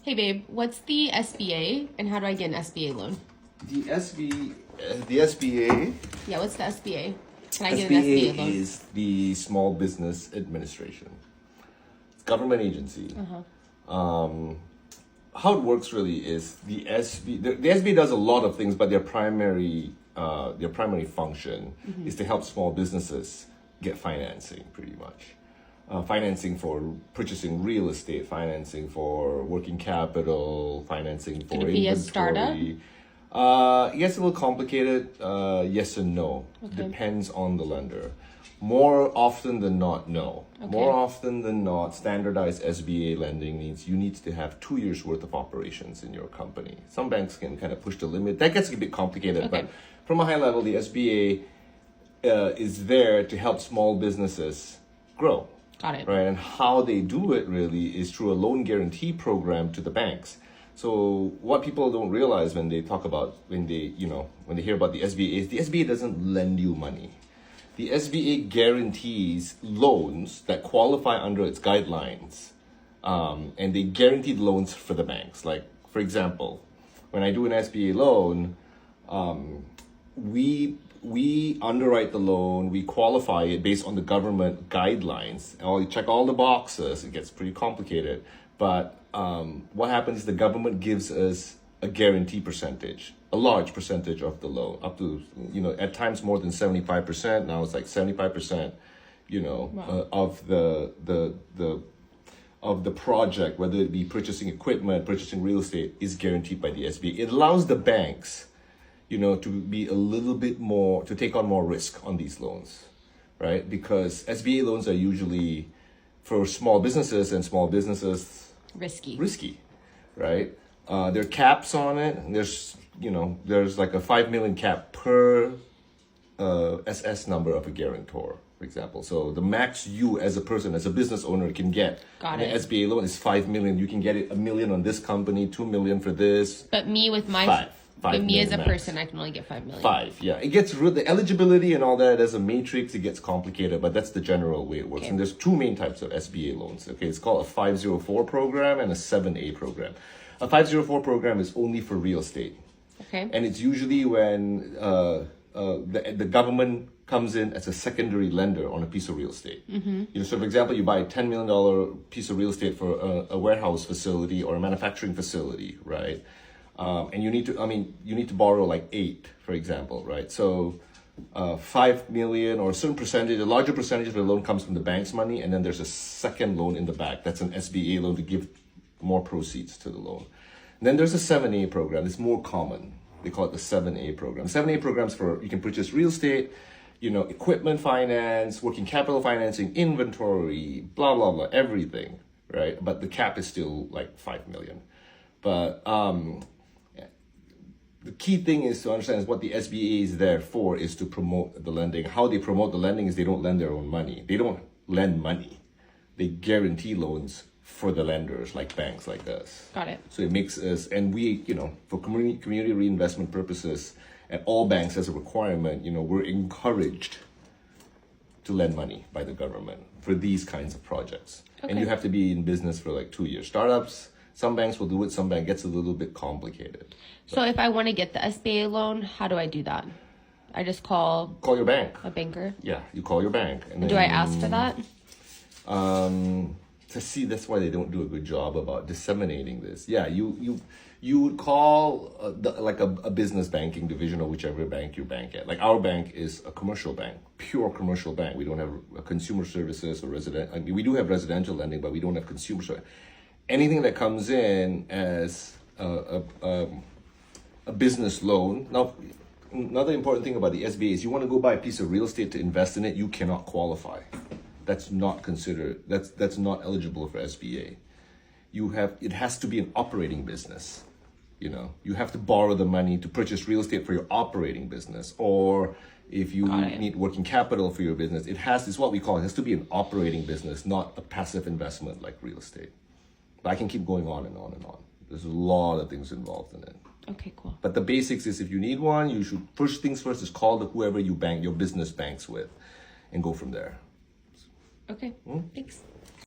Hey babe, what's the SBA and how do I get an SBA loan? The SBA. Yeah, what's the SBA? Can I get an SBA loan? Is the Small Business Administration. It's a government agency. How it works really is the SBA does a lot of things, but their primary function is to help small businesses get financing, pretty much. Financing for purchasing real estate, financing for working capital, financing for inventory. Be a startup? It gets a little complicated. Yes and no. Okay. Depends on the lender. More often than not, no. Okay. More often than not, standardized SBA lending means you need to have 2 years worth of operations in your company. Some banks can kind of push the limit. That gets a bit complicated, Okay. but from a high level, the SBA is there to help small businesses grow. Got it. Right, and how they do it really is through a loan guarantee program to the banks. So what people don't realize when they hear about the SBA is the SBA doesn't lend you money. The SBA guarantees loans that qualify under its guidelines, and they guarantee the loans for the banks. Like, for example, when I do an SBA loan, we underwrite the loan, we qualify it based on the government guidelines. And you check all the boxes, it gets pretty complicated. But what happens is the government gives us a guarantee percentage, a large percentage of the loan, up to, at times more than 75%. Now it's like 75%, Wow. of the project, whether it be purchasing equipment, purchasing real estate, is guaranteed by the SBA. It allows the banks to be a little bit more, to take on more risk on these loans, right? Because SBA loans are usually for small businesses, and small businesses risky, right? There are caps on it. And there's like a 5 million cap per SS number of a guarantor, for example. So the max you as a person, as a business owner, can get Got an it. SBA loan is 5 million. You can get it $1 million on this company, 2 million for this. But me with my Five me as a million max. person, I can only get 5 million. 5, yeah. It gets the eligibility and all that as a matrix. It gets complicated, but that's the general way it works. Okay. And there's 2 main types of SBA loans. Okay, it's called a 504 program and a 7A program. A 504 program is only for real estate, Okay. and it's usually when the government comes in as a secondary lender on a piece of real estate. So for example, you buy a $10 million piece of real estate for a warehouse facility or a manufacturing facility, right? And you need to borrow like 8, for example, right? So 5 million or a certain percentage, a larger percentage of the loan comes from the bank's money, and then there's a second loan in the back. That's an SBA loan to give more proceeds to the loan. And then there's a 7A program. It's more common. They call it the 7A program. 7A programs you can purchase real estate, equipment finance, working capital financing, inventory, blah, blah, blah, everything, right? But the cap is still like 5 million. But the key thing is to understand is what the SBA is there for is to promote the lending. How they promote the lending is they don't lend their own money. They don't lend money. They guarantee loans for the lenders, like banks like us. Got it. So it makes us, and we, for community reinvestment purposes, and all banks as a requirement, we're encouraged to lend money by the government for these kinds of projects. Okay. And you have to be in business for like 2 years. Startups, some banks will do it, some bank gets a little bit complicated. So if I want to get the SBA loan, how do I do that? I just call Call your bank. a banker. Yeah, you call your bank. And Do I ask for that? That's why they don't do a good job about disseminating this. Yeah, you would call a business banking division or whichever bank you bank at. Like our bank is a commercial bank, pure commercial bank. We don't have consumer services or resident. We do have residential lending, but we don't have consumer services. Anything that comes in as a business loan. Now, another important thing about the SBA is you want to go buy a piece of real estate to invest in it, you cannot qualify. That's not considered, that's not eligible for SBA. It has to be an operating business. You have to borrow the money to purchase real estate for your operating business, or if you need working capital for your business, it's what we call, it has to be an operating business, not a passive investment like real estate. But I can keep going on and on and on. There's a lot of things involved in it. Okay, cool. But the basics is if you need one, you should, first things first is call whoever you bank, your business banks with, and go from there. Okay, thanks.